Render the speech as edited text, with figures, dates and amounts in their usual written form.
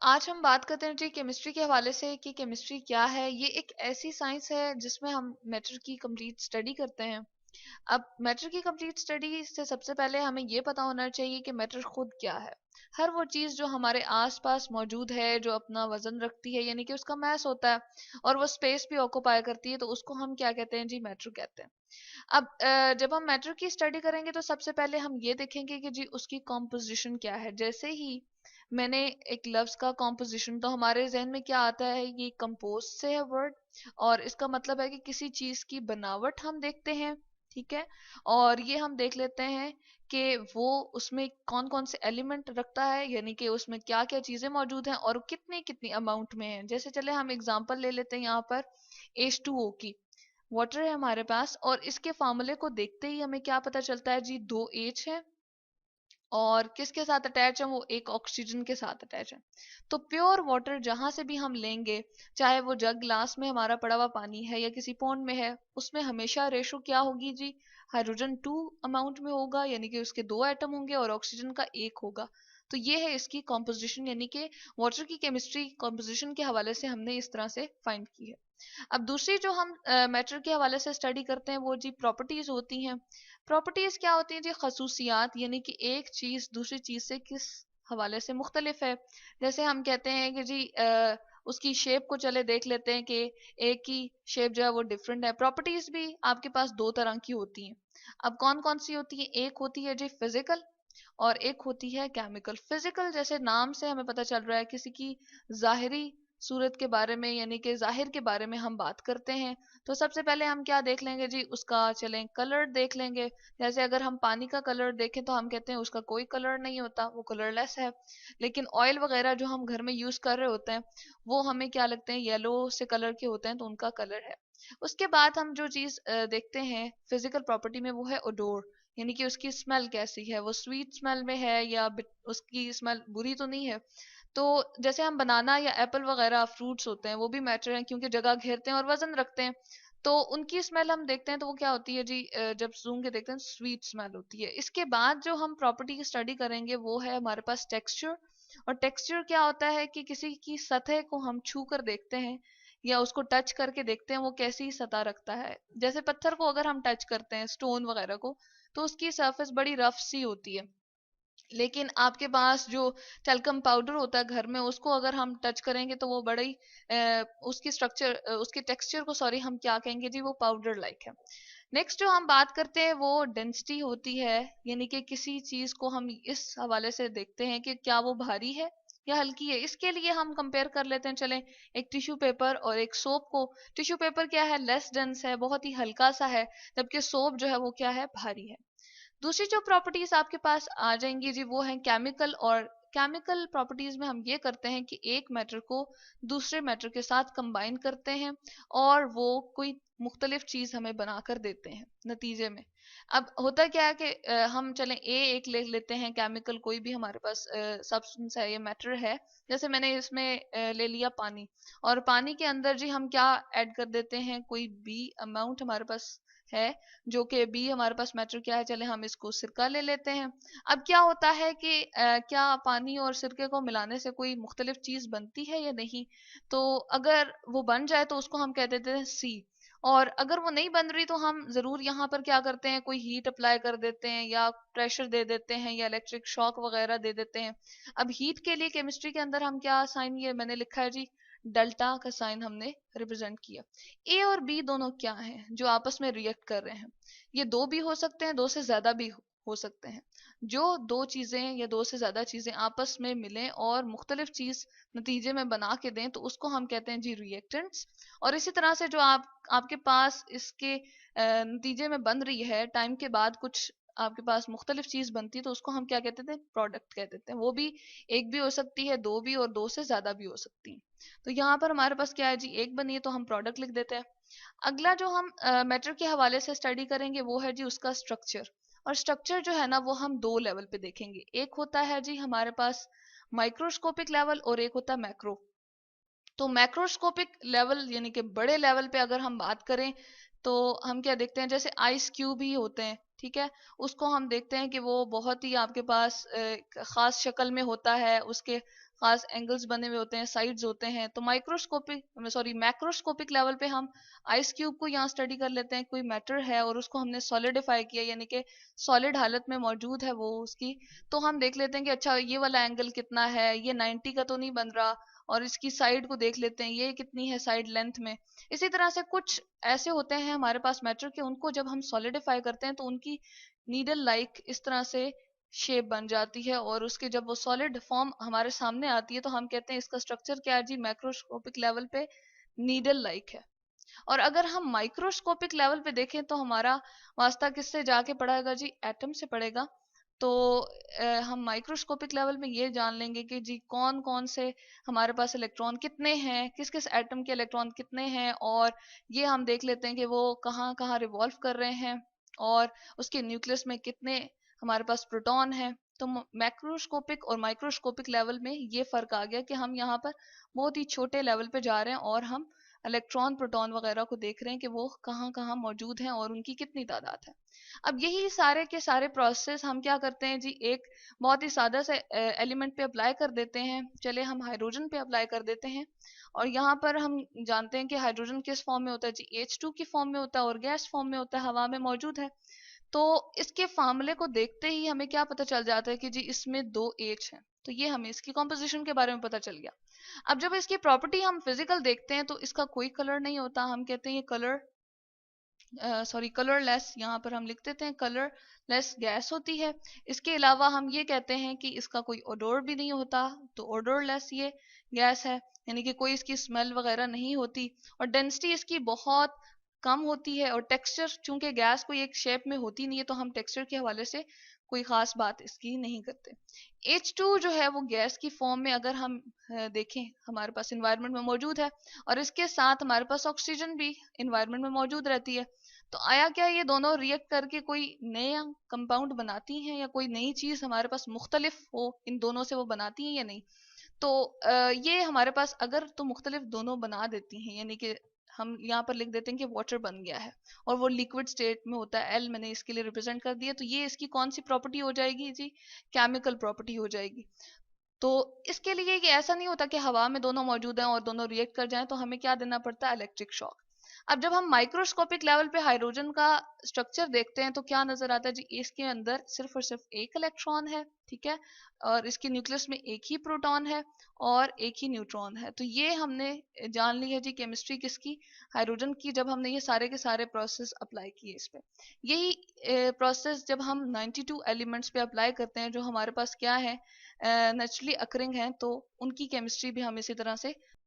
आज हम बात करते हैं जी केमिस्ट्री के हवाले से कि केमिस्ट्री क्या है। ये एक ऐसी साइंस है जिसमें हम मैटर की कंप्लीट स्टडी करते हैं। अब मैटर की कंप्लीट स्टडी से सबसे पहले हमें ये पता होना चाहिए कि मैटर खुद क्या है। हर वो चीज जो हमारे आसपास मौजूद है, जो अपना वजन रखती है, यानी कि उसका मास होता है और वो स्पेस भी ऑक्युपाई करती है, तो उसको हम क्या कहते हैं जी, मैटर कहते हैं। अब जब हम मैटर की स्टडी करेंगे तो सबसे पहले हम ये देखेंगे कि जी उसकी कॉम्पोजिशन क्या है। जैसे ही मैंने एक लफ्ज का कॉम्पोजिशन, तो हमारे जहन में क्या आता है, ये कंपोज से है वर्ड, और इसका मतलब है कि किसी चीज की बनावट हम देखते हैं। ठीक है। और ये हम देख लेते हैं कि वो उसमें कौन कौन से एलिमेंट रखता है, यानी कि उसमें क्या क्या चीजें मौजूद हैं और कितनी कितनी अमाउंट में है। जैसे चले हम एग्जांपल ले लेते हैं यहाँ पर H2O की। वाटर है हमारे पास, और इसके फार्मूले को देखते ही हमें क्या पता चलता है जी, दो H है और किसके साथ अटैच है, वो एक ऑक्सीजन के साथ अटैच है। तो प्योर वाटर जहां से भी हम लेंगे, चाहे वो जग ग्लास में हमारा पड़ा हुआ पानी है या किसी पॉन्ड में है, उसमें हमेशा रेशो क्या होगी जी, हाइड्रोजन 2 अमाउंट में होगा, यानी कि उसके दो एटम होंगे और ऑक्सीजन का एक होगा। तो ये है इसकी कॉम्पोजिशन, यानी कि वाटर की केमिस्ट्री कॉम्पोजिशन के हवाले से हमने इस तरह से फाइंड की है। अब दूसरी जो हम मैटर के हवाले से स्टडी करते हैं वो जी प्रॉपर्टीज होती हैं। प्रॉपर्टीज क्या होती हैं जी, खसूसियात, यानी कि एक चीज दूसरी चीज से किस हवाले से मुख्तलिफ है। जैसे हम कहते हैं कि जी उसकी शेप को चले देख लेते हैं कि एक की शेप जो है वो डिफरेंट है। प्रॉपर्टीज भी आपके पास दो तरह की होती हैं। अब कौन कौन सी होती है, एक होती है जी फिजिकल और एक होती है केमिकल। फिजिकल जैसे नाम से हमें पता चल रहा है, किसी की जाहिरी सूरत के बारे में, यानी कि जाहिर के बारे में हम बात करते हैं। तो सबसे पहले हम क्या देख लेंगे जी, उसका चलें कलर देख लेंगे। जैसे अगर हम पानी का कलर देखें तो हम कहते हैं उसका कोई कलर नहीं होता, वो कलरलेस है। लेकिन ऑयल वगैरह जो हम घर में यूज कर रहे होते हैं, वो हमें क्या लगते हैं, येलो से कलर के होते हैं, तो उनका कलर है। उसके बाद हम जो चीज देखते हैं फिजिकल प्रॉपर्टी में, वो है ओडोर, यानी कि उसकी स्मेल कैसी है, वो स्वीट स्मेल में है या उसकी स्मेल बुरी तो नहीं है। तो जैसे हम बनाना या एप्पल वगैरह फ्रूट्स होते हैं, वो भी मैटर हैं क्योंकि जगह घेरते हैं और वजन रखते हैं। तो उनकी स्मेल हम देखते हैं तो वो क्या होती है जी, जब सूंघ के देखते हैं स्वीट स्मेल होती है। इसके बाद जो हम प्रॉपर्टी की स्टडी करेंगे वो है हमारे पास टेक्सचर। और टेक्सचर क्या होता है कि किसी की सतह को हम छू कर देखते हैं या उसको टच करके देखते हैं वो कैसी सतह रखता है। जैसे पत्थर को अगर हम टच करते हैं, स्टोन वगैरह को, तो उसकी सरफेस बड़ी रफ सी होती है। लेकिन आपके पास जो टैल्कम पाउडर होता है घर में, उसको अगर हम टच करेंगे तो वो बड़ा ही उसकी स्ट्रक्चर, उसके टेक्सचर को सॉरी हम क्या कहेंगे जी, वो पाउडर लाइक है। नेक्स्ट जो हम बात करते हैं वो डेंसिटी होती है, यानी कि किसी चीज को हम इस हवाले से देखते हैं कि क्या वो भारी है या हल्की है। इसके लिए हम कंपेयर कर लेते हैं, चलें एक टिश्यू पेपर और एक सोप को। टिश्यू पेपर क्या है, लेस डेंस है, बहुत ही हल्का सा है, जबकि सोप जो है वो क्या है, भारी है। दूसरी जो प्रॉपर्टीज आपके पास आ जाएंगी जी, वो है केमिकल। और केमिकल प्रॉपर्टीज में हम ये करते हैं कि एक मैटर को दूसरे मैटर के साथ कंबाइन करते हैं और वो कोई मुख्तलिफ चीज हमें बनाकर देते हैं नतीजे में। अब होता क्या है कि हम चलें एक ले लेते हैं केमिकल, कोई भी हमारे पास सब्सटेंस है या मैटर है। जैसे मैंने इसमें ले लिया पानी, और पानी के अंदर जी हम क्या ऐड कर देते हैं, कोई बी अमाउंट हमारे पास है, जो कि बी हमारे पास मैटर क्या है, चले हम इसको सिरका ले लेते हैं। अब क्या होता है कि क्या पानी और सिरके को मिलाने से कोई मुख्तलिफ चीज बनती है या नहीं। तो अगर वो बन जाए तो उसको हम कह देते हैं सी। और अगर वो नहीं बन रही तो हम जरूर यहाँ पर क्या करते हैं, कोई हीट अप्लाई कर देते हैं या प्रेशर दे देते हैं या इलेक्ट्रिक शॉक वगैरह दे देते हैं। अब हीट के लिए केमिस्ट्री के अंदर हम क्या साइन, ये मैंने लिखा है जी, डेल्टा का साइन हमने रिप्रेजेंट किया। ए और बी दोनों क्या हैं जो आपस में रिएक्ट कर रहे हैं। ये दो भी हो सकते हैं, दो से ज्यादा भी हो सकते हैं। जो दो चीजें या दो से ज्यादा चीजें आपस में मिलें और मुख्तलिफ चीज नतीजे में बना के दें, तो उसको हम कहते हैं जी रिएक्टेंट्स। और इसी तरह से जो आपके पास इसके नतीजे में बन रही है, टाइम के बाद कुछ आपके पास मुख्तलिफ चीज बनती है, तो उसको हम क्या कहते थे, प्रोडक्ट कहते थे। वो भी एक भी हो सकती है, दो भी, और दो से ज्यादा भी हो सकती है। तो यहाँ पर हमारे पास क्या है जी, एक बनी है तो हम प्रोडक्ट लिख देते हैं। अगला जो हम मैटर के हवाले से स्टडी करेंगे वो है जी उसका स्ट्रक्चर। और स्ट्रक्चर जो है ना, वो हम दो लेवल पे देखेंगे। एक होता है जी हमारे पास माइक्रोस्कोपिक लेवल और एक होता है मैक्रो। तो मैक्रोस्कोपिक लेवल यानी कि बड़े लेवल पे अगर हम बात करें, तो हम क्या देखते हैं, जैसे आइस क्यूब ही होते हैं। ठीक है, उसको हम देखते हैं कि वो बहुत ही आपके पास खास शक्ल में होता है, उसके खास एंगल्स बने हुए होते हैं, साइड्स होते हैं। तो माइक्रोस्कोपिक सॉरी मैक्रोस्कोपिक लेवल पे हम आइस क्यूब को यहाँ स्टडी कर लेते हैं, कोई मैटर है और उसको हमने सॉलिडिफाई किया, यानी कि सॉलिड हालत में मौजूद है वो उसकी, तो हम देख लेते हैं कि अच्छा ये वाला एंगल कितना है, ये 90 का तो नहीं बन रहा, और इसकी साइड को देख लेते हैं ये कितनी है साइड लेंथ में। इसी तरह से कुछ ऐसे होते हैं हमारे पास मैटर के, उनको जब हम सॉलिडिफाई करते हैं तो उनकी नीडल लाइक इस तरह से शेप बन जाती है, और उसके जब वो सॉलिड फॉर्म हमारे सामने आती है तो हम कहते हैं इसका स्ट्रक्चर क्या है जी, मैक्रोस्कोपिक लेवल पे नीडल लाइक है। और अगर हम माइक्रोस्कोपिक लेवल पे देखें तो हमारा वास्ता किससे जाके पड़ेगा जी, एटम से पड़ेगा। तो हम माइक्रोस्कोपिक लेवल में ये जान लेंगे कि जी कौन कौन से हमारे पास इलेक्ट्रॉन कितने हैं, किस किस एटम के इलेक्ट्रॉन कितने हैं, और ये हम देख लेते हैं कि वो कहाँ कहाँ रिवॉल्व कर रहे हैं, और उसके न्यूक्लियस में कितने हमारे पास प्रोटॉन है। तो मैक्रोस्कोपिक और माइक्रोस्कोपिक लेवल में ये फर्क आ गया कि हम यहाँ पर बहुत ही छोटे लेवल पे जा रहे हैं, और हम इलेक्ट्रॉन प्रोटॉन वगैरह को देख रहे हैं कि वो कहाँ कहाँ मौजूद हैं और उनकी कितनी तादाद है। अब यही सारे के सारे प्रोसेस हम क्या करते हैं जी, एक बहुत ही सादा से एलिमेंट पे अप्लाई कर देते हैं। चले हम हाइड्रोजन पे अप्लाई कर देते हैं, और यहाँ पर हम जानते हैं कि हाइड्रोजन किस फॉर्म में होता है जी, H2 की फॉर्म में होता है और गैस फॉर्म में होता है, हवा में मौजूद है। तो इसके फार्मूले को देखते ही हमें क्या पता चल जाता है कि जी इसमें दो H हैं, तो ये हमें इसकी कॉम्पोजिशन के बारे में पता चल गया। अब जब इसकी प्रॉपर्टी हम फिजिकल देखते हैं तो इसका कोई कलर नहीं होता, हम कहते हैं ये कलरलेस, यहाँ पर हम लिख देते हैं कलरलेस गैस होती है। इसके अलावा हम ये कहते हैं कि इसका कोई ओडोर भी नहीं होता, तो ओडोरलेस ये गैस है, यानी कि कोई इसकी स्मेल वगैरह नहीं होती, और डेंसिटी इसकी बहुत कम होती है, और टेक्सचर चूंकि गैस कोई एक शेप में होती नहीं है तो हम टेक्सचर के हवाले से कोई खास बात इसकी नहीं करते। H2 जो है वो गैस की फॉर्म में अगर हम देखें हमारे पास इन्वायरमेंट में मौजूद है, और इसके साथ हमारे पास ऑक्सीजन भी इन्वायरमेंट में मौजूद रहती है। तो आया क्या, ये दोनों रिएक्ट करके कोई नया कंपाउंड बनाती हैं, या कोई नई चीज हमारे पास मुख्तलिफ हो इन दोनों से वो बनाती हैं या नहीं। तो ये हमारे पास अगर तो मुख्तलिफ दोनों बना देती हैं, यानी कि हम यहाँ पर लिख देते हैं कि वाटर बन गया है और वो लिक्विड स्टेट में होता है, एल मैंने इसके लिए रिप्रेजेंट कर दिया, तो ये इसकी कौन सी प्रॉपर्टी हो जाएगी जी, केमिकल प्रॉपर्टी हो जाएगी। तो इसके लिए ये ऐसा नहीं होता कि हवा में दोनों मौजूद हैं और दोनों रिएक्ट कर जाएं, तो हमें क्या देना पड़ता है, इलेक्ट्रिक शॉक। अब जब हम माइक्रोस्कोपिक लेवल पे हाइड्रोजन का स्ट्रक्चर देखते हैं तो क्या नजर आता है जी, इसके अंदर सिर्फ और सिर्फ एक इलेक्ट्रॉन है, ठीक है, और इसके न्यूक्लियस में एक ही प्रोटॉन है और एक ही न्यूट्रॉन है। तो ये हमने जान ली है जी केमिस्ट्री किसकी, हाइड्रोजन की, जब हमने ये सारे के सारे प्रोसेस अप्लाई किए इस पे। यही प्रोसेस जब हम 92 एलिमेंट्स पे अप्लाई करते हैं जो हमारे पास क्या है, नेचुरली अकरिंग है, तो उनकी केमिस्ट्री भी हम इसी तरह से